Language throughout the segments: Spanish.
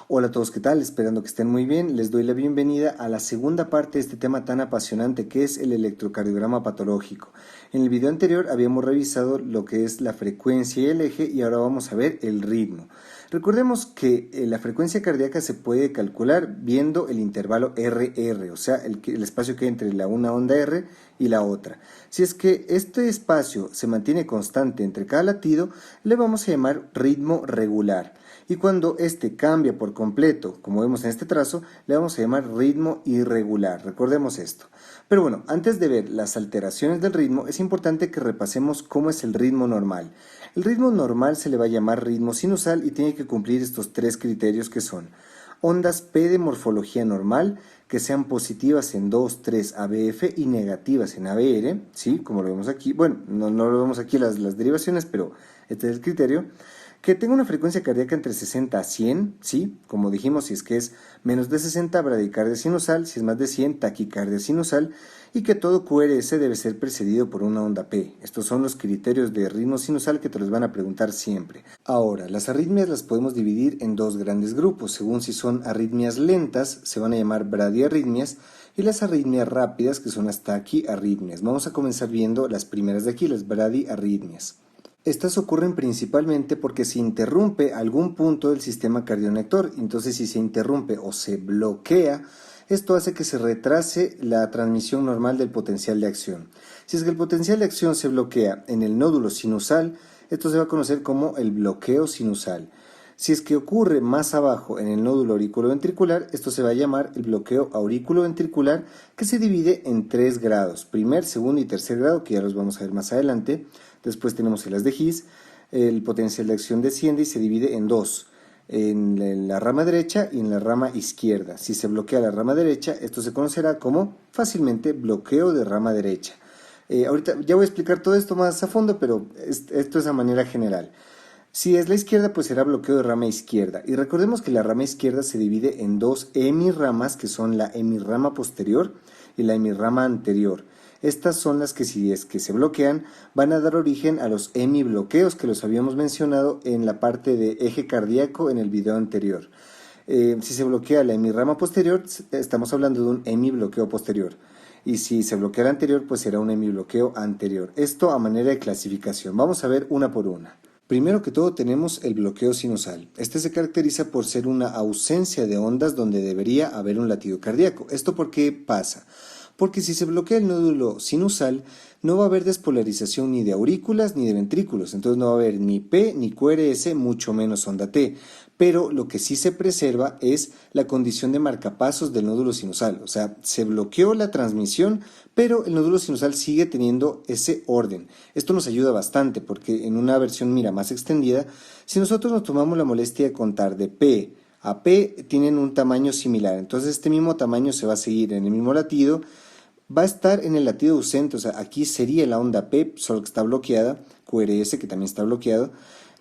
Hola a todos, ¿qué tal? Esperando que estén muy bien. Les doy la bienvenida a la segunda parte de este tema tan apasionante que es el electrocardiograma patológico. En el video anterior habíamos revisado lo que es la frecuencia y el eje y ahora vamos a ver el ritmo. Recordemos que la frecuencia cardíaca se puede calcular viendo el intervalo RR, o sea, el espacio que hay entre una onda R y la otra. Si es que este espacio se mantiene constante entre cada latido, le vamos a llamar ritmo regular. Y cuando este cambia por completo, como vemos en este trazo, le vamos a llamar ritmo irregular. Recordemos esto. Pero bueno, antes de ver las alteraciones del ritmo, es importante que repasemos cómo es el ritmo normal. El ritmo normal se le va a llamar ritmo sinusal y tiene que cumplir estos tres criterios que son ondas P de morfología normal, que sean positivas en 2, 3 ABF y negativas en ABR, ¿sí? Como lo vemos aquí. Bueno, no lo vemos aquí las derivaciones, pero este es el criterio. Que tenga una frecuencia cardíaca entre 60 a 100, ¿sí? Como dijimos, si es que es menos de 60, bradicardia sinusal, si es más de 100, taquicardia sinusal, y que todo QRS debe ser precedido por una onda P. Estos son los criterios de ritmo sinusal que te los van a preguntar siempre. Ahora, las arritmias las podemos dividir en dos grandes grupos, según si son arritmias lentas, se van a llamar bradiarritmias, y las arritmias rápidas, que son las taquiarritmias. Vamos a comenzar viendo las primeras de aquí, las bradiarritmias. Estas ocurren principalmente porque se interrumpe algún punto del sistema cardionector. Entonces, si se interrumpe o se bloquea, esto hace que se retrase la transmisión normal del potencial de acción. Si es que el potencial de acción se bloquea en el nódulo sinusal, esto se va a conocer como el bloqueo sinusal. Si es que ocurre más abajo en el nódulo auriculoventricular, esto se va a llamar el bloqueo auriculoventricular, que se divide en 3 grados, primer, segundo y tercer grado, que ya los vamos a ver más adelante. Después tenemos el as de His, el potencial de acción desciende y se divide en 2, en la rama derecha y en la rama izquierda. Si se bloquea la rama derecha, esto se conocerá como fácilmente bloqueo de rama derecha. Ahorita ya voy a explicar todo esto más a fondo, pero esto es a manera general. Si es la izquierda, pues será bloqueo de rama izquierda. Y recordemos que la rama izquierda se divide en 2 hemirramas, que son la hemirrama posterior y la hemirrama anterior. Estas son las que, si es que se bloquean, van a dar origen a los hemibloqueos que los habíamos mencionado en la parte de eje cardíaco en el video anterior. Si se bloquea la hemirrama posterior, estamos hablando de un hemibloqueo posterior. Y si se bloquea la anterior, pues será un hemibloqueo anterior. Esto a manera de clasificación. Vamos a ver una por una. Primero que todo tenemos el bloqueo sinusal. Este se caracteriza por ser una ausencia de ondas donde debería haber un latido cardíaco. ¿Esto por qué pasa? Porque si se bloquea el nódulo sinusal, no va a haber despolarización ni de aurículas ni de ventrículos, entonces no va a haber ni P ni QRS, mucho menos onda T. Pero lo que sí se preserva es la condición de marcapasos del nódulo sinusal, o sea, se bloqueó la transmisión, pero el nódulo sinusal sigue teniendo ese orden. Esto nos ayuda bastante porque en una versión más extendida, si nosotros nos tomamos la molestia de contar de P a P tienen un tamaño similar, entonces este mismo tamaño se va a seguir en el mismo latido, va a estar en el latido ausente, o sea, aquí sería la onda P, solo que está bloqueada, QRS que también está bloqueado,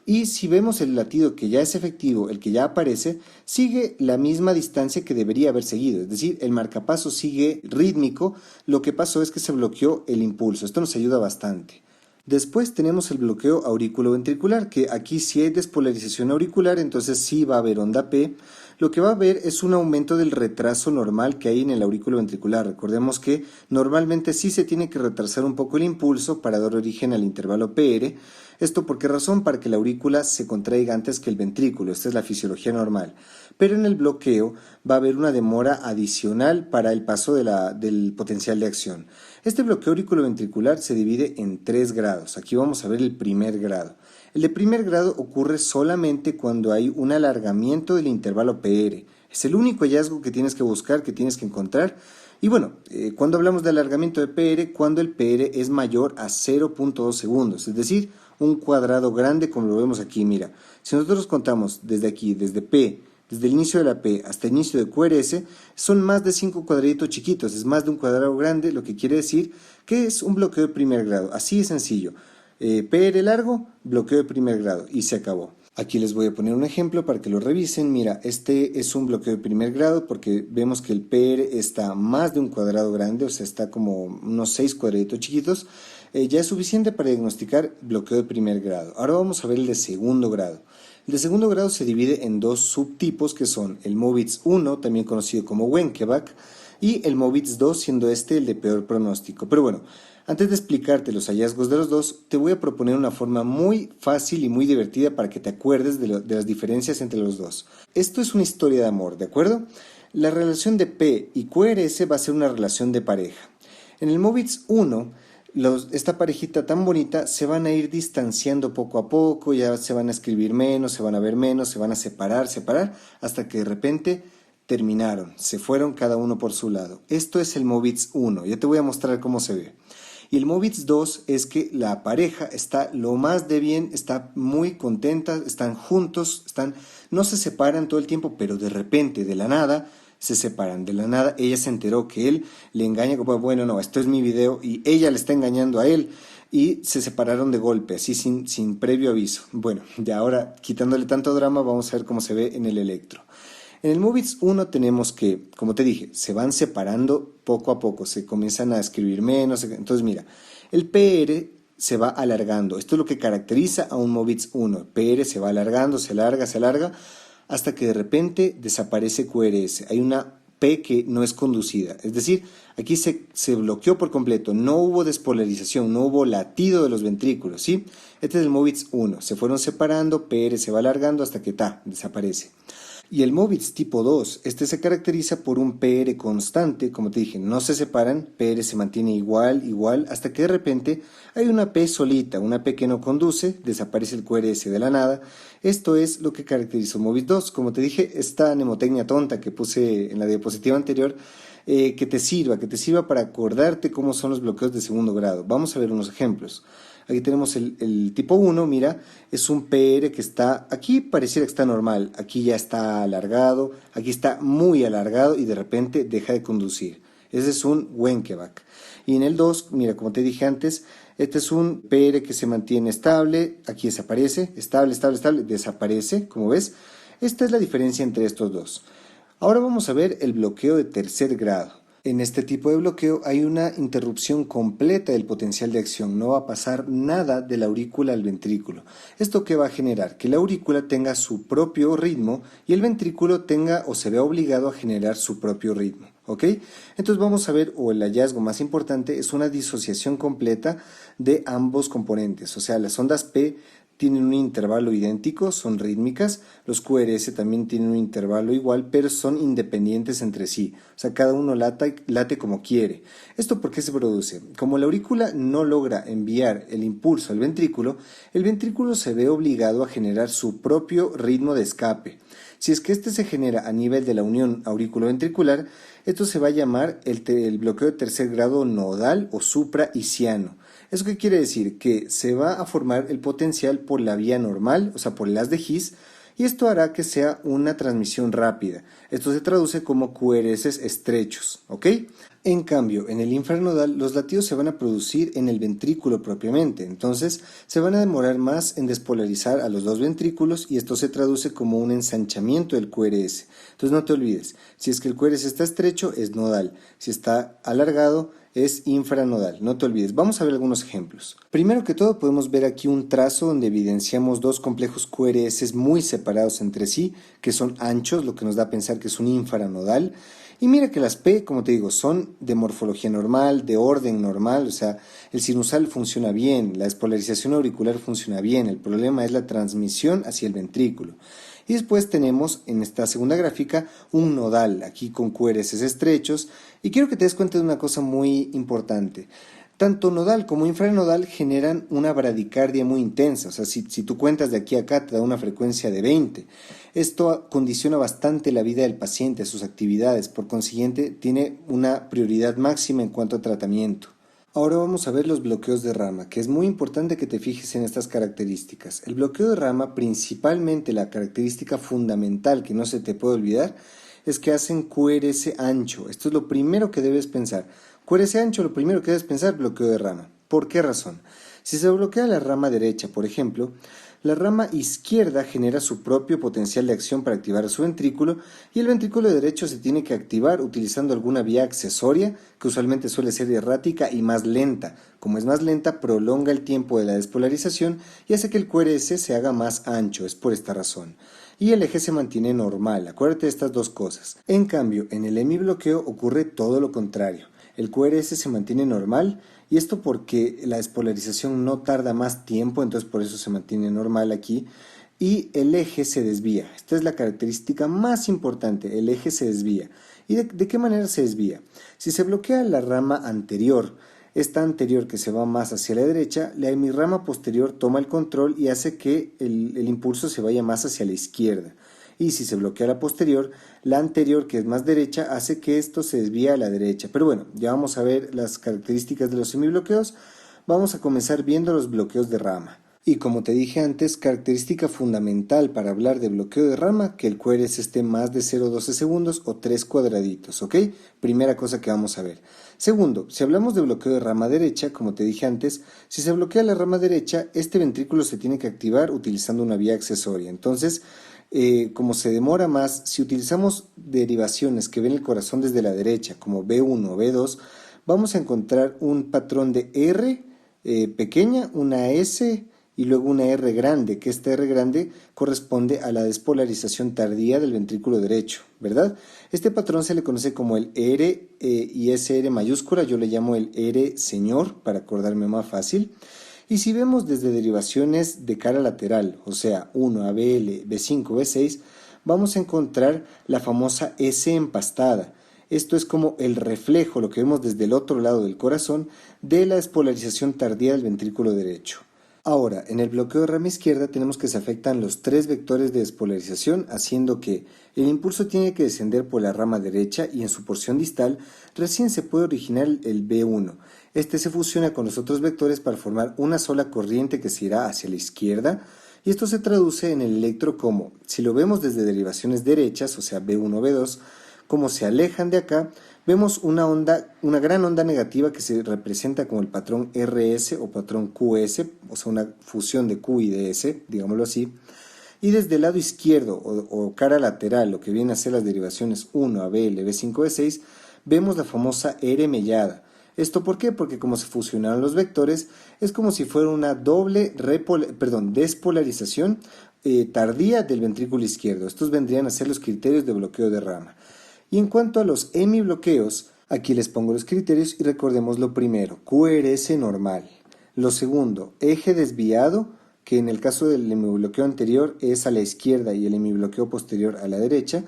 y si vemos el latido que ya es efectivo, el que ya aparece, sigue la misma distancia que debería haber seguido, es decir, el marcapaso sigue rítmico, lo que pasó es que se bloqueó el impulso, esto nos ayuda bastante. Después tenemos el bloqueo auriculoventricular, que aquí sí hay despolarización auricular, entonces sí va a haber onda P. Lo que va a haber es un aumento del retraso normal que hay en el aurículo ventricular. Recordemos que normalmente sí se tiene que retrasar un poco el impulso para dar origen al intervalo PR. ¿Esto por qué razón? Para que la aurícula se contraiga antes que el ventrículo. Esta es la fisiología normal. Pero en el bloqueo va a haber una demora adicional para el paso del potencial de acción. Este bloqueo auriculoventricular se divide en 3 grados. Aquí vamos a ver el primer grado. El de primer grado ocurre solamente cuando hay un alargamiento del intervalo PR. Es el único hallazgo que tienes que buscar, que tienes que encontrar. Y bueno, cuando hablamos de alargamiento de PR, cuando el PR es mayor a 0.2 segundos, es decir, un cuadrado grande como lo vemos aquí. Mira, si nosotros contamos desde aquí, desde P, desde el inicio de la P hasta el inicio de QRS, son más de 5 cuadraditos chiquitos, es más de un cuadrado grande, lo que quiere decir que es un bloqueo de primer grado. Así de sencillo. PR largo, bloqueo de primer grado y se acabó. Aquí les voy a poner un ejemplo para que lo revisen. Mira, este es un bloqueo de primer grado porque vemos que el PR está más de un cuadrado grande, o sea, está como unos 6 cuadraditos chiquitos. Ya es suficiente para diagnosticar bloqueo de primer grado. Ahora vamos a ver el de segundo grado. El de segundo grado se divide en dos subtipos que son el MOVITS 1, también conocido como Wenckebach, y el MOVITS 2, siendo este el de peor pronóstico. Pero bueno, antes de explicarte los hallazgos de los dos, te voy a proponer una forma muy fácil y muy divertida para que te acuerdes de las diferencias entre los dos. Esto es una historia de amor, ¿de acuerdo? La relación de P y QRS va a ser una relación de pareja. En el MOVITS 1, esta parejita tan bonita se van a ir distanciando poco a poco, ya se van a escribir menos, se van a ver menos, se van a separar, hasta que de repente terminaron, se fueron cada uno por su lado. Esto es el MOVITS 1, ya te voy a mostrar cómo se ve. Y el MOVITS 2 es que la pareja está lo más de bien, está muy contenta, están juntos, no se separan todo el tiempo, pero de repente, de la nada, se separan. De la nada, ella se enteró que él le engaña, como, bueno, no, esto es mi video, y ella le está engañando a él, y se separaron de golpe, así sin previo aviso. Bueno, ya ahora, quitándole tanto drama, vamos a ver cómo se ve en el electro. En el MOVITS 1 tenemos que, como te dije, se van separando poco a poco, se comienzan a escribir menos. Entonces mira, el PR se va alargando. Esto es lo que caracteriza a un MOVITS 1. El PR se va alargando, se alarga, hasta que de repente desaparece QRS. Hay una P que no es conducida. Es decir, aquí se bloqueó por completo. No hubo despolarización, no hubo latido de los ventrículos, ¿sí? Este es el MOVITS 1. Se fueron separando, PR se va alargando hasta que desaparece. Y el MOVITS tipo 2, este se caracteriza por un PR constante, como te dije, no se separan, PR se mantiene igual, hasta que de repente hay una P solita, una P que no conduce, desaparece el QRS de la nada. Esto es lo que caracteriza el MOVITS 2. Como te dije, esta mnemotecnia tonta que puse en la diapositiva anterior, que te sirva para acordarte cómo son los bloqueos de segundo grado. Vamos a ver unos ejemplos. Aquí tenemos el tipo 1, mira, es un PR que está, aquí pareciera que está normal, aquí ya está alargado, aquí está muy alargado y de repente deja de conducir. Ese es un Wenckebach. Y en el 2, mira, como te dije antes, este es un PR que se mantiene estable, aquí desaparece, estable, desaparece, como ves. Esta es la diferencia entre estos dos. Ahora vamos a ver el bloqueo de tercer grado. En este tipo de bloqueo hay una interrupción completa del potencial de acción, no va a pasar nada de la aurícula al ventrículo. ¿Esto qué va a generar? Que la aurícula tenga su propio ritmo y el ventrículo tenga o se vea obligado a generar su propio ritmo. ¿Ok? Entonces vamos a ver, o el hallazgo más importante es una disociación completa de ambos componentes, o sea, las ondas P tienen un intervalo idéntico, son rítmicas, los QRS también tienen un intervalo igual, pero son independientes entre sí, o sea, cada uno late como quiere. ¿Esto por qué se produce? Como la aurícula no logra enviar el impulso al ventrículo, el ventrículo se ve obligado a generar su propio ritmo de escape. Si es que este se genera a nivel de la unión auriculoventricular, esto se va a llamar el bloqueo de tercer grado nodal o supraisiano. ¿Eso qué quiere decir? Que se va a formar el potencial por la vía normal, o sea, por el haz de His, y esto hará que sea una transmisión rápida. Esto se traduce como QRS estrechos, ¿ok? En cambio, en el infranodal, los latidos se van a producir en el ventrículo propiamente, entonces se van a demorar más en despolarizar a los dos ventrículos y esto se traduce como un ensanchamiento del QRS. Entonces no te olvides, si es que el QRS está estrecho, es nodal, si está alargado, es infranodal, no te olvides. Vamos a ver algunos ejemplos. Primero que todo podemos ver aquí un trazo donde evidenciamos dos complejos QRS muy separados entre sí, que son anchos, lo que nos da a pensar que es un infranodal. Y mira que las P, como te digo, son de morfología normal, de orden normal, o sea, el sinusal funciona bien, la despolarización auricular funciona bien, el problema es la transmisión hacia el ventrículo. Y después tenemos en esta segunda gráfica un nodal, aquí con QRS estrechos, y quiero que te des cuenta de una cosa muy importante. Tanto nodal como infranodal generan una bradicardia muy intensa, o sea, si tú cuentas de aquí a acá te da una frecuencia de 20. Esto condiciona bastante la vida del paciente, sus actividades, por consiguiente tiene una prioridad máxima en cuanto a tratamiento. Ahora vamos a ver los bloqueos de rama, que es muy importante que te fijes en estas características. El bloqueo de rama, principalmente la característica fundamental que no se te puede olvidar, es que hacen QRS ancho. Esto es lo primero que debes pensar. QRS ancho, lo primero que debes pensar, bloqueo de rama. ¿Por qué razón? Si se bloquea la rama derecha, por ejemplo, La rama izquierda genera su propio potencial de acción para activar a su ventrículo y el ventrículo derecho se tiene que activar utilizando alguna vía accesoria que usualmente suele ser errática y más lenta. Como es más lenta, prolonga el tiempo de la despolarización y hace que el QRS se haga más ancho, es por esta razón. Y el eje se mantiene normal, acuérdate de estas dos cosas. En cambio, en el hemibloqueo ocurre todo lo contrario. El QRS se mantiene normal y esto porque la despolarización no tarda más tiempo, entonces por eso se mantiene normal aquí, y el eje se desvía. Esta es la característica más importante, el eje se desvía. ¿Y de qué manera se desvía? Si se bloquea la rama anterior, esta anterior que se va más hacia la derecha, la hemirrama posterior toma el control y hace que el impulso se vaya más hacia la izquierda. Y si se bloquea la posterior, la anterior, que es más derecha, hace que esto se desvíe a la derecha. Pero bueno, ya vamos a ver las características de los semibloqueos. Vamos a comenzar viendo los bloqueos de rama. Y como te dije antes, característica fundamental para hablar de bloqueo de rama, que el QRS esté más de 0,12 segundos o 3 cuadraditos, ¿ok? Primera cosa que vamos a ver. Segundo, si hablamos de bloqueo de rama derecha, como te dije antes, si se bloquea la rama derecha, este ventrículo se tiene que activar utilizando una vía accesoria. Entonces, como se demora más, si utilizamos derivaciones que ven el corazón desde la derecha, como B1 o B2, vamos a encontrar un patrón de R pequeña, una S y luego una R grande, que esta R grande corresponde a la despolarización tardía del ventrículo derecho, ¿verdad? Este patrón se le conoce como el R y SR mayúscula, yo le llamo el R señor para acordarme más fácil. Y si vemos desde derivaciones de cara lateral, o sea, 1, ABL, B5, B6, vamos a encontrar la famosa S empastada. Esto es como el reflejo, lo que vemos desde el otro lado del corazón, de la despolarización tardía del ventrículo derecho. Ahora, en el bloqueo de rama izquierda tenemos que se afectan los tres vectores de despolarización, haciendo que el impulso tiene que descender por la rama derecha y en su porción distal recién se puede originar el B1. Este se fusiona con los otros vectores para formar una sola corriente que se irá hacia la izquierda y esto se traduce en el electro como, si lo vemos desde derivaciones derechas, o sea B1, B2, como se alejan de acá, vemos una gran onda negativa que se representa como el patrón RS o patrón QS, o sea, una fusión de Q y de S, digámoslo así. Y desde el lado izquierdo o cara lateral, lo que viene a ser las derivaciones 1, ABL, B5, B6, vemos la famosa R mellada. ¿Esto por qué? Porque como se fusionaron los vectores, es como si fuera una doble despolarización tardía del ventrículo izquierdo. Estos vendrían a ser los criterios de bloqueo de rama. Y en cuanto a los hemibloqueos, aquí les pongo los criterios y recordemos lo primero, QRS normal. Lo segundo, eje desviado, que en el caso del hemibloqueo anterior es a la izquierda y el hemibloqueo posterior a la derecha.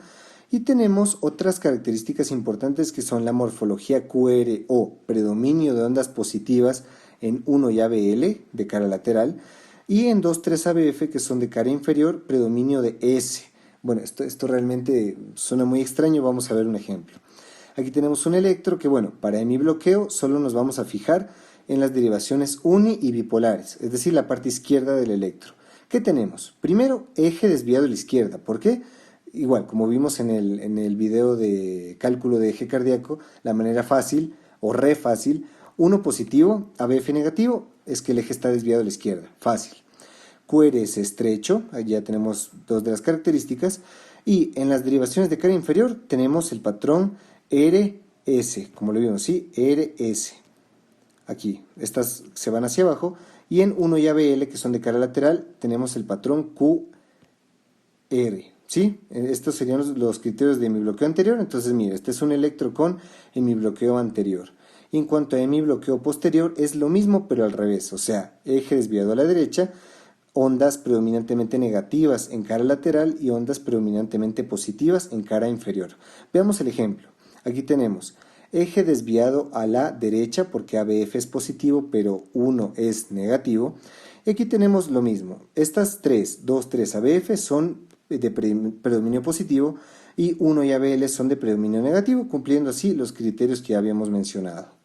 Y tenemos otras características importantes que son la morfología QR o predominio de ondas positivas en 1 y ABL de cara lateral y en 2, 3 ABF que son de cara inferior, predominio de S. Bueno, esto realmente suena muy extraño, vamos a ver un ejemplo. Aquí tenemos un electro que, bueno, para hemibloqueo solo nos vamos a fijar en las derivaciones uni y bipolares, es decir, la parte izquierda del electro. ¿Qué tenemos? Primero, eje desviado a la izquierda. ¿Por qué? Igual, como vimos en el video de cálculo de eje cardíaco, la manera fácil o re fácil, 1 positivo, ABF negativo, es que el eje está desviado a la izquierda, fácil. QRS estrecho, ahí ya tenemos dos de las características, y en las derivaciones de cara inferior tenemos el patrón RS, como lo vimos, ¿sí? RS. Aquí, estas se van hacia abajo, y en 1 y ABL, que son de cara lateral, tenemos el patrón QR, ¿sí? Estos serían los criterios de hemibloqueo anterior. Entonces, mire, este es un electro con hemibloqueo anterior. Y en cuanto a hemibloqueo posterior, es lo mismo, pero al revés, o sea, eje desviado a la derecha, ondas predominantemente negativas en cara lateral y ondas predominantemente positivas en cara inferior. Veamos el ejemplo. Aquí tenemos eje desviado a la derecha porque ABF es positivo, pero 1 es negativo. Y aquí tenemos lo mismo. Estas 2, 3 ABF son de predominio positivo y 1 y ABL son de predominio negativo, cumpliendo así los criterios que ya habíamos mencionado.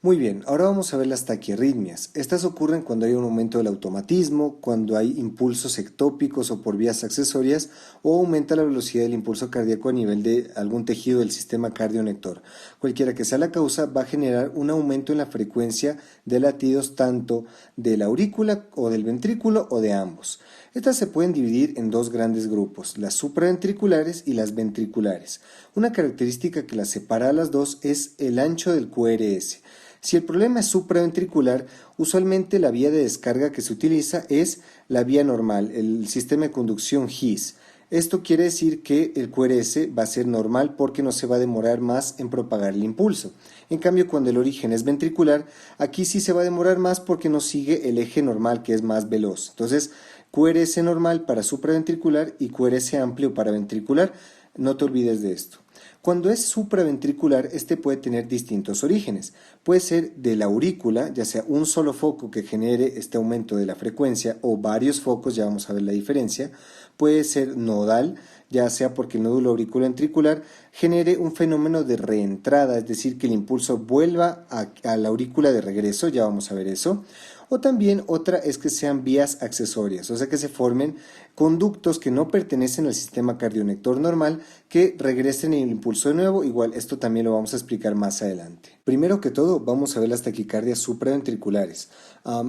Muy bien, ahora vamos a ver las taquiarritmias. Estas ocurren cuando hay un aumento del automatismo, cuando hay impulsos ectópicos o por vías accesorias, o aumenta la velocidad del impulso cardíaco a nivel de algún tejido del sistema cardionector. Cualquiera que sea la causa, va a generar un aumento en la frecuencia de latidos tanto de la aurícula o del ventrículo o de ambos. Estas se pueden dividir en dos grandes grupos, las supraventriculares y las ventriculares. Una característica que las separa a las dos es el ancho del QRS. Si el problema es supraventricular, usualmente la vía de descarga que se utiliza es la vía normal, el sistema de conducción His. Esto quiere decir que el QRS va a ser normal porque no se va a demorar más en propagar el impulso. En cambio, cuando el origen es ventricular, aquí sí se va a demorar más porque no sigue el eje normal que es más veloz. Entonces, QRS normal para supraventricular y QRS amplio para ventricular. No te olvides de esto. Cuando es supraventricular, este puede tener distintos orígenes. Puede ser de la aurícula, ya sea un solo foco que genere este aumento de la frecuencia o varios focos, ya vamos a ver la diferencia. Puede ser nodal, ya sea porque el nódulo auriculoventricular genere un fenómeno de reentrada, es decir, que el impulso vuelva a la aurícula de regreso, ya vamos a ver eso. O también otra es que sean vías accesorias, o sea que se formen conductos que no pertenecen al sistema cardionector normal que regresen el impulso de nuevo. Igual esto también lo vamos a explicar más adelante. Primero que todo vamos a ver las taquicardias supraventriculares.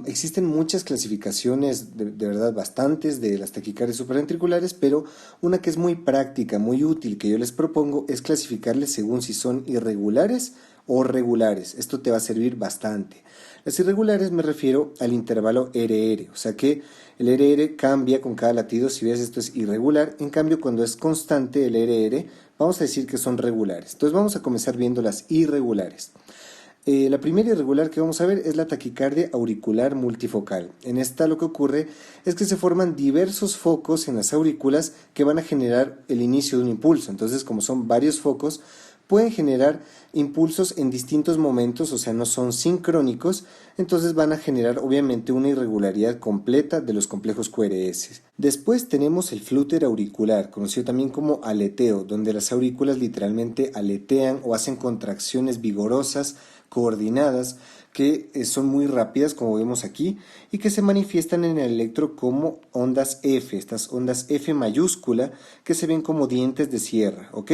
Existen muchas clasificaciones, de verdad bastantes, de las taquicardias supraventriculares, pero una que es muy práctica, muy útil, que yo les propongo es clasificarles según si son irregulares o regulares. Esto te va a servir bastante. Las irregulares me refiero al intervalo RR, o sea que el RR cambia con cada latido. Si ves, esto es irregular. En cambio, cuando es constante el RR, vamos a decir que son regulares. Entonces vamos a comenzar viendo las irregulares. La primera irregular que vamos a ver es la taquicardia auricular multifocal. En esta lo que ocurre es que se forman diversos focos en las aurículas que van a generar el inicio de un impulso. Entonces, como son varios focos, pueden generar impulsos en distintos momentos, o sea, no son sincrónicos, entonces van a generar obviamente una irregularidad completa de los complejos QRS. Después tenemos el flúter auricular, conocido también como aleteo, donde las aurículas literalmente aletean o hacen contracciones vigorosas, coordinadas, que son muy rápidas, como vemos aquí, y que se manifiestan en el electro como ondas F, estas ondas F mayúscula que se ven como dientes de sierra, ¿ok?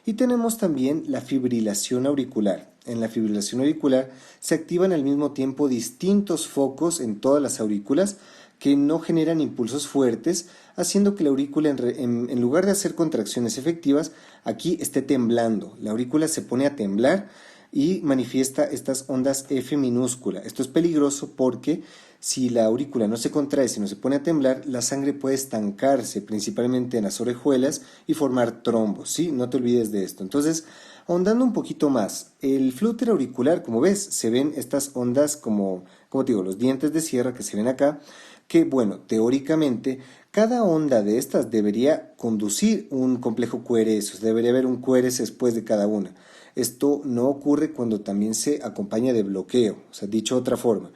Y tenemos también la fibrilación auricular. En la fibrilación auricular se activan al mismo tiempo distintos focos en todas las aurículas que no generan impulsos fuertes, haciendo que la aurícula, en lugar de hacer contracciones efectivas, aquí esté temblando. La aurícula se pone a temblar y manifiesta estas ondas F minúscula. Esto es peligroso porque si la aurícula no se contrae, si no se pone a temblar, la sangre puede estancarse principalmente en las orejuelas y formar trombos, ¿sí? No te olvides de esto. Entonces, ahondando un poquito más, el flúter auricular, como ves, se ven estas ondas como te digo, los dientes de sierra que se ven acá, que bueno, teóricamente, cada onda de estas debería conducir un complejo QRS, o sea, debería haber un QRS después de cada una. Esto no ocurre cuando también se acompaña de bloqueo, o sea, dicho de otra forma.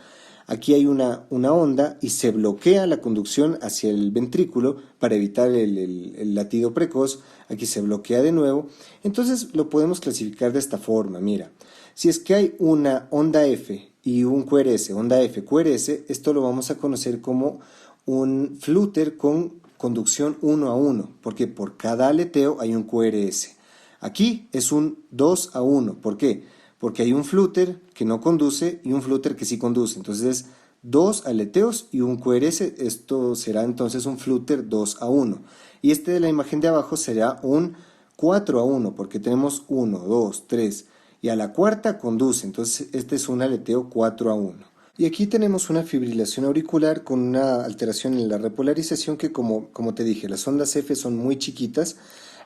Aquí hay una onda y se bloquea la conducción hacia el ventrículo para evitar el latido precoz. Aquí se bloquea de nuevo. Entonces lo podemos clasificar de esta forma. Mira, si es que hay una onda F y un QRS, onda F, QRS, esto lo vamos a conocer como un flúter con conducción 1 a 1, porque por cada aleteo hay un QRS. Aquí es un 2 a 1, ¿por qué? Porque hay un flúter que no conduce y un flúter que sí conduce. Entonces es 2 aleteos y un QRS, esto será entonces un flúter 2 a 1. Y este de la imagen de abajo será un 4 a 1, porque tenemos 1, 2, 3, y a la cuarta conduce, entonces este es un aleteo 4 a 1. Y aquí tenemos una fibrilación auricular con una alteración en la repolarización que como te dije, las ondas F son muy chiquitas.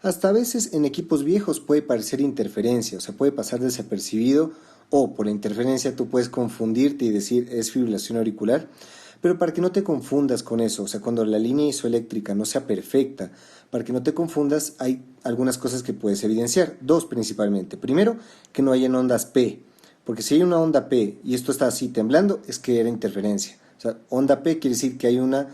Hasta a veces en equipos viejos puede parecer interferencia, o sea, puede pasar desapercibido o por la interferencia tú puedes confundirte y decir es fibrilación auricular. Pero para que no te confundas con eso, o sea, cuando la línea isoeléctrica no sea perfecta, para que no te confundas, hay algunas cosas que puedes evidenciar, dos principalmente. Primero, que no hayan ondas P, porque si hay una onda P y esto está así temblando, es que era interferencia. O sea, onda P quiere decir que hay una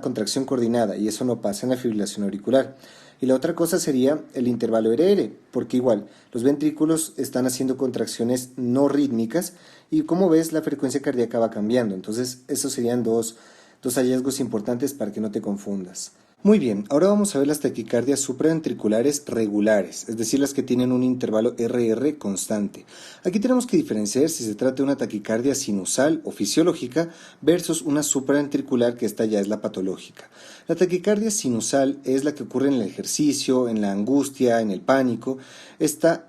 contracción coordinada y eso no pasa en la fibrilación auricular. Y la otra cosa sería el intervalo RR, porque igual los ventrículos están haciendo contracciones no rítmicas y como ves la frecuencia cardíaca va cambiando. Entonces esos serían dos hallazgos importantes para que no te confundas. Muy bien, ahora vamos a ver las taquicardias supraventriculares regulares, es decir, las que tienen un intervalo RR constante. Aquí tenemos que diferenciar si se trata de una taquicardia sinusal o fisiológica versus una supraventricular, que esta ya es la patológica. La taquicardia sinusal es la que ocurre en el ejercicio, en la angustia, en el pánico.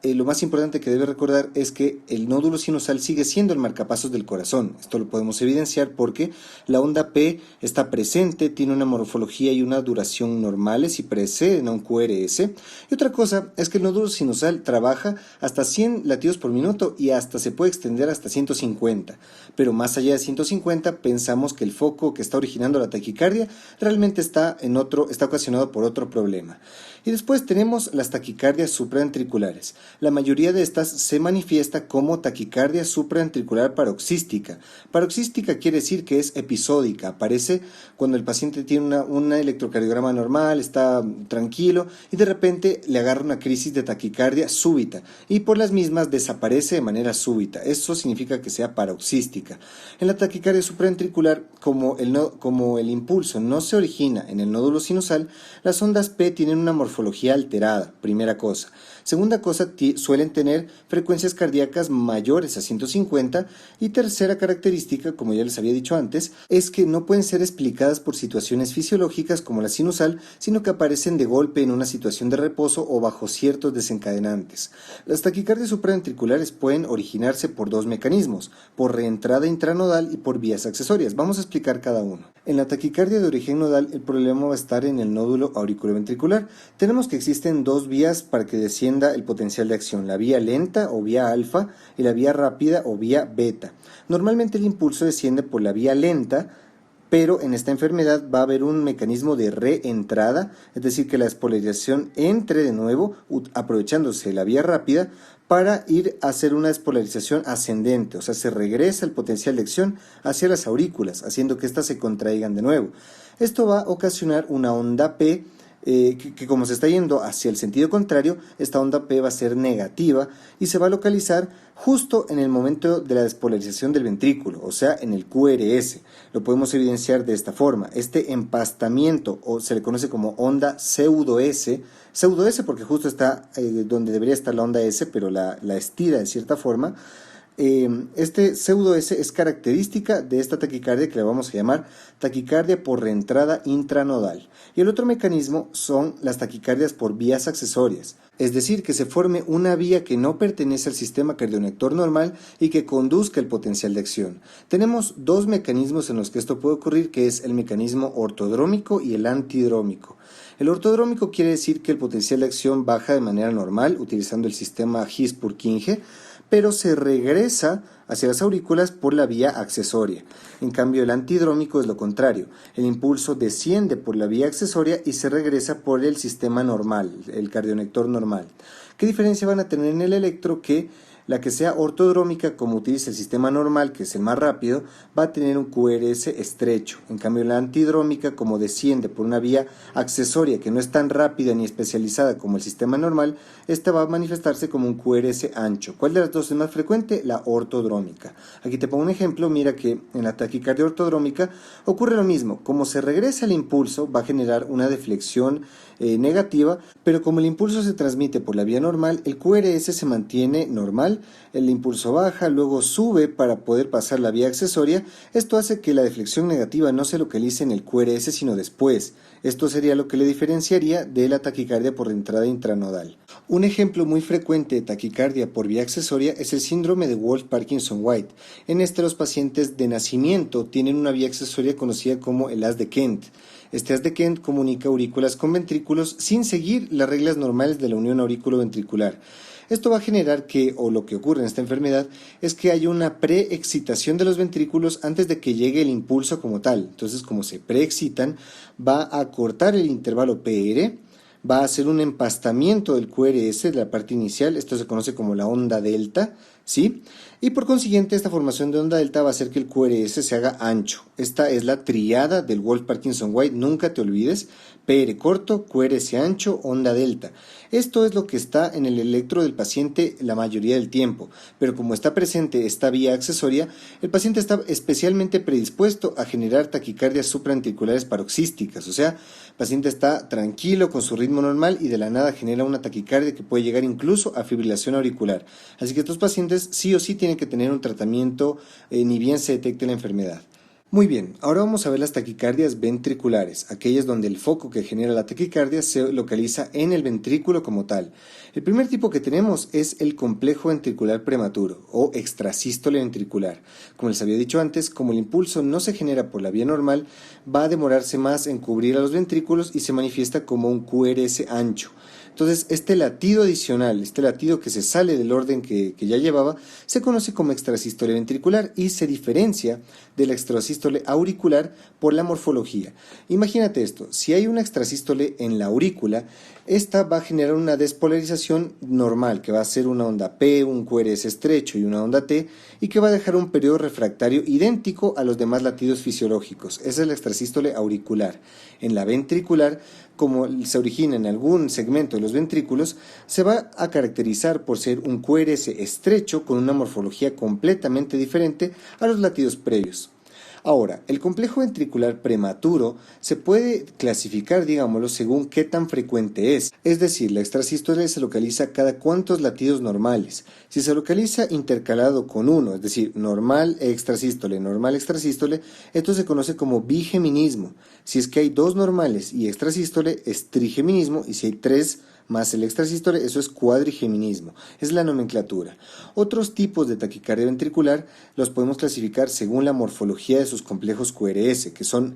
Lo más importante que debe recordar es que el nódulo sinusal sigue siendo el marcapasos del corazón. Esto lo podemos evidenciar porque la onda P está presente, tiene una morfología y una duración normales y preceden a un QRS. Y otra cosa es que el nódulo sinusal trabaja hasta 100 latidos por minuto y hasta se puede extender hasta 150. Pero más allá de 150, pensamos que el foco que está originando la taquicardia realmente está ocasionado por otro problema. Y después tenemos las taquicardias supraventriculares. La mayoría de estas se manifiesta como taquicardia supraventricular paroxística. Paroxística quiere decir que es episódica, aparece cuando el paciente tiene un electrocardiograma normal, está tranquilo y de repente le agarra una crisis de taquicardia súbita y por las mismas desaparece de manera súbita. Eso significa que sea paroxística. En la taquicardia supraventricular, como el impulso no se origina en el nódulo sinusal, las ondas P tienen una morfología alterada, primera cosa. Segunda cosa, suelen tener frecuencias cardíacas mayores a 150 y tercera característica, como ya les había dicho antes, es que no pueden ser explicadas por situaciones fisiológicas como la sinusal, sino que aparecen de golpe en una situación de reposo o bajo ciertos desencadenantes. Las taquicardias supraventriculares pueden originarse por dos mecanismos, por reentrada intranodal y por vías accesorias. Vamos a explicar cada uno. En la taquicardia de origen nodal, el problema va a estar en el nódulo auriculoventricular. Tenemos que existen dos vías para que descienda el potencial de acción, la vía lenta o vía alfa y la vía rápida o vía beta. Normalmente el impulso desciende por la vía lenta, pero en esta enfermedad va a haber un mecanismo de reentrada, es decir, que la despolarización entre de nuevo, aprovechándose de la vía rápida, para ir a hacer una despolarización ascendente, o sea, se regresa el potencial de acción hacia las aurículas, haciendo que éstas se contraigan de nuevo. Esto va a ocasionar una onda P, que como se está yendo hacia el sentido contrario, esta onda P va a ser negativa y se va a localizar justo en el momento de la despolarización del ventrículo, o sea, en el QRS. Lo podemos evidenciar de esta forma. Este empastamiento, o se le conoce como onda pseudo-S porque justo está donde debería estar la onda S, pero la estira de cierta forma. Este pseudo-S es característica de esta taquicardia que le vamos a llamar taquicardia por reentrada intranodal. Y el otro mecanismo son las taquicardias por vías accesorias, es decir, que se forme una vía que no pertenece al sistema cardionector normal y que conduzca el potencial de acción. Tenemos dos mecanismos en los que esto puede ocurrir, que es el mecanismo ortodrómico y el antidrómico. El ortodrómico quiere decir que el potencial de acción baja de manera normal utilizando el sistema His-Purkinje, pero se regresa hacia las aurículas por la vía accesoria. En cambio, el antidrómico es lo contrario. El impulso desciende por la vía accesoria y se regresa por el sistema normal, el cardionector normal. ¿Qué diferencia van a tener en el electro? Que la que sea ortodrómica, como utiliza el sistema normal, que es el más rápido, va a tener un QRS estrecho. En cambio, la antidrómica, como desciende por una vía accesoria que no es tan rápida ni especializada como el sistema normal, esta va a manifestarse como un QRS ancho. ¿Cuál de las dos es más frecuente? La ortodrómica. Aquí te pongo un ejemplo. Mira que en la taquicardia ortodrómica ocurre lo mismo. Como se regresa el impulso, va a generar una deflexión negativa, pero como el impulso se transmite por la vía normal, el QRS se mantiene normal, el impulso baja, luego sube para poder pasar la vía accesoria. Esto hace que la deflexión negativa no se localice en el QRS sino después. Esto sería lo que le diferenciaría de la taquicardia por entrada intranodal. Un ejemplo muy frecuente de taquicardia por vía accesoria es el síndrome de Wolff-Parkinson-White. En este, los pacientes de nacimiento tienen una vía accesoria conocida como el haz de Kent. Este haz de Kent comunica aurículas con ventrículos sin seguir las reglas normales de la unión aurículo-ventricular. Esto va a generar lo que ocurre en esta enfermedad es que hay una preexcitación de los ventrículos antes de que llegue el impulso como tal. Entonces, como se preexcitan, va a cortar el intervalo PR, va a hacer un empastamiento del QRS de la parte inicial. Esto se conoce como la onda delta, ¿sí? Y por consiguiente, esta formación de onda delta va a hacer que el QRS se haga ancho. Esta es la triada del Wolff-Parkinson-White, nunca te olvides. PR corto, QRS ancho, onda delta. Esto es lo que está en el electro del paciente la mayoría del tiempo, pero como está presente esta vía accesoria, el paciente está especialmente predispuesto a generar taquicardias supraventriculares paroxísticas, o sea, el paciente está tranquilo con su ritmo normal y de la nada genera una taquicardia que puede llegar incluso a fibrilación auricular. Así que estos pacientes sí o sí tienen que tener un tratamiento ni bien se detecte la enfermedad. Muy bien, ahora vamos a ver las taquicardias ventriculares, aquellas donde el foco que genera la taquicardia se localiza en el ventrículo como tal. El primer tipo que tenemos es el complejo ventricular prematuro o extrasístole ventricular. Como les había dicho antes, como el impulso no se genera por la vía normal, va a demorarse más en cubrir a los ventrículos y se manifiesta como un QRS ancho. Entonces, este latido adicional, este latido que se sale del orden que ya llevaba, se conoce como extrasístole ventricular y se diferencia de la extrasístole auricular por la morfología. Imagínate esto, si hay una extrasístole en la aurícula, esta va a generar una despolarización normal, que va a ser una onda P, un QRS estrecho y una onda T, y que va a dejar un periodo refractario idéntico a los demás latidos fisiológicos. Esa es la extrasístole auricular. En la ventricular, como se origina en algún segmento de los ventrículos, se va a caracterizar por ser un QRS estrecho con una morfología completamente diferente a los latidos previos. Ahora, el complejo ventricular prematuro se puede clasificar, digámoslo, según qué tan frecuente es decir, la extrasístole se localiza cada cuantos latidos normales. Si se localiza intercalado con uno, es decir, normal extrasístole, esto se conoce como bigeminismo. Si es que hay dos normales y extrasístole, es trigeminismo, y si hay tres más el extrasístole, eso es cuadrigeminismo, es la nomenclatura. Otros tipos de taquicardia ventricular los podemos clasificar según la morfología de sus complejos QRS, que son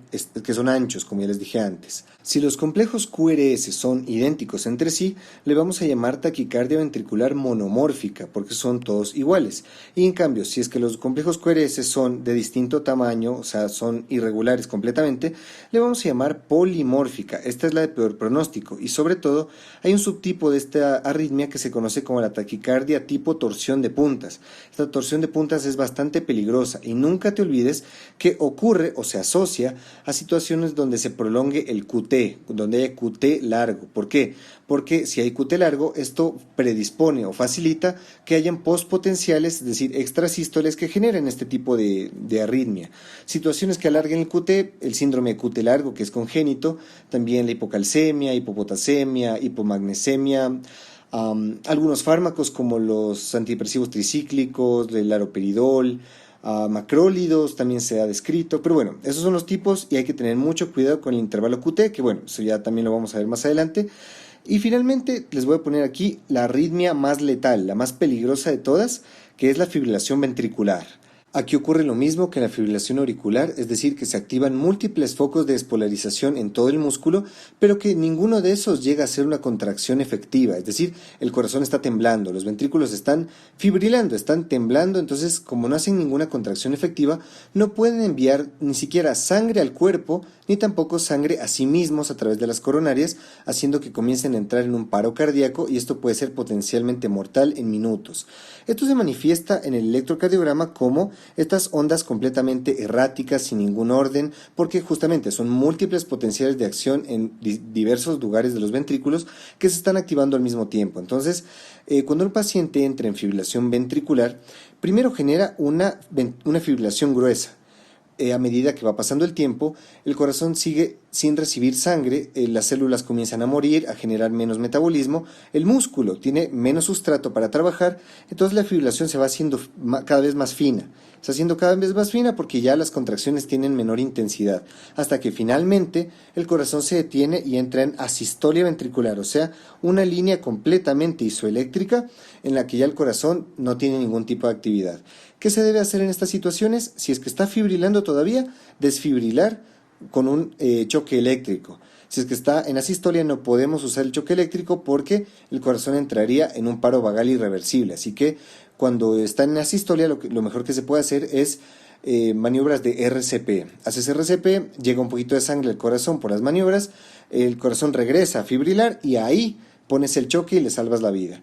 anchos, como ya les dije antes. Si los complejos QRS son idénticos entre sí, le vamos a llamar taquicardia ventricular monomórfica, porque son todos iguales. Y en cambio, si es que los complejos QRS son de distinto tamaño, o sea, son irregulares completamente, le vamos a llamar polimórfica. Esta es la de peor pronóstico y sobre todo hay un subtipo de esta arritmia que se conoce como la taquicardia tipo torsión de puntas. Esta torsión de puntas es bastante peligrosa y nunca te olvides que ocurre o se asocia a situaciones donde se prolongue el QT, donde haya QT largo. ¿Por qué? Porque si hay QT largo, esto predispone o facilita que hayan postpotenciales, es decir, extrasístoles que generen este tipo de arritmia. Situaciones que alarguen el QT, el síndrome de QT largo, que es congénito, también la hipocalcemia, hipopotasemia, hipomagnesemia, algunos fármacos como los antidepresivos tricíclicos, el laroperidol, macrólidos también se ha descrito, pero bueno, esos son los tipos y hay que tener mucho cuidado con el intervalo QT, que bueno, eso ya también lo vamos a ver más adelante. Y finalmente les voy a poner aquí la arritmia más letal, la más peligrosa de todas, que es la fibrilación ventricular. Aquí ocurre lo mismo que en la fibrilación auricular, es decir, que se activan múltiples focos de despolarización en todo el músculo, pero que ninguno de esos llega a ser una contracción efectiva, es decir, el corazón está temblando, los ventrículos están fibrilando, están temblando, entonces como no hacen ninguna contracción efectiva, no pueden enviar ni siquiera sangre al cuerpo, ni tampoco sangre a sí mismos a través de las coronarias, haciendo que comiencen a entrar en un paro cardíaco y esto puede ser potencialmente mortal en minutos. Esto se manifiesta en el electrocardiograma como estas ondas completamente erráticas, sin ningún orden, porque justamente son múltiples potenciales de acción en diversos lugares de los ventrículos que se están activando al mismo tiempo. Entonces, cuando un paciente entra en fibrilación ventricular, primero genera una fibrilación gruesa. A medida que va pasando el tiempo, el corazón sigue sin recibir sangre, las células comienzan a morir, a generar menos metabolismo, el músculo tiene menos sustrato para trabajar, entonces la fibrilación se va haciendo cada vez más fina. Está haciendo cada vez más fina porque ya las contracciones tienen menor intensidad, hasta que finalmente el corazón se detiene y entra en asistolia ventricular, o sea, una línea completamente isoeléctrica en la que ya el corazón no tiene ningún tipo de actividad. ¿Qué se debe hacer en estas situaciones? Si es que está fibrilando todavía, desfibrilar con un choque eléctrico. Si es que está en asistolia no podemos usar el choque eléctrico porque el corazón entraría en un paro vagal irreversible. Así que cuando está en asistolia lo mejor que se puede hacer es maniobras de RCP. Haces RCP, llega un poquito de sangre al corazón por las maniobras, el corazón regresa a fibrilar y ahí pones el choque y le salvas la vida.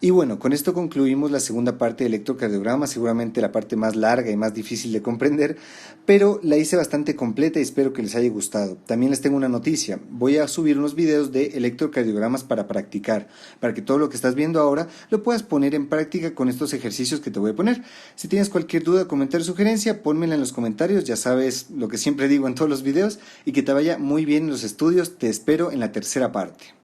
Y bueno, con esto concluimos la segunda parte del electrocardiograma, seguramente la parte más larga y más difícil de comprender, pero la hice bastante completa y espero que les haya gustado. También les tengo una noticia, voy a subir unos videos de electrocardiogramas para practicar, para que todo lo que estás viendo ahora lo puedas poner en práctica con estos ejercicios que te voy a poner. Si tienes cualquier duda, comentario o sugerencia, pónmela en los comentarios, ya sabes lo que siempre digo en todos los videos, y que te vaya muy bien en los estudios, te espero en la tercera parte.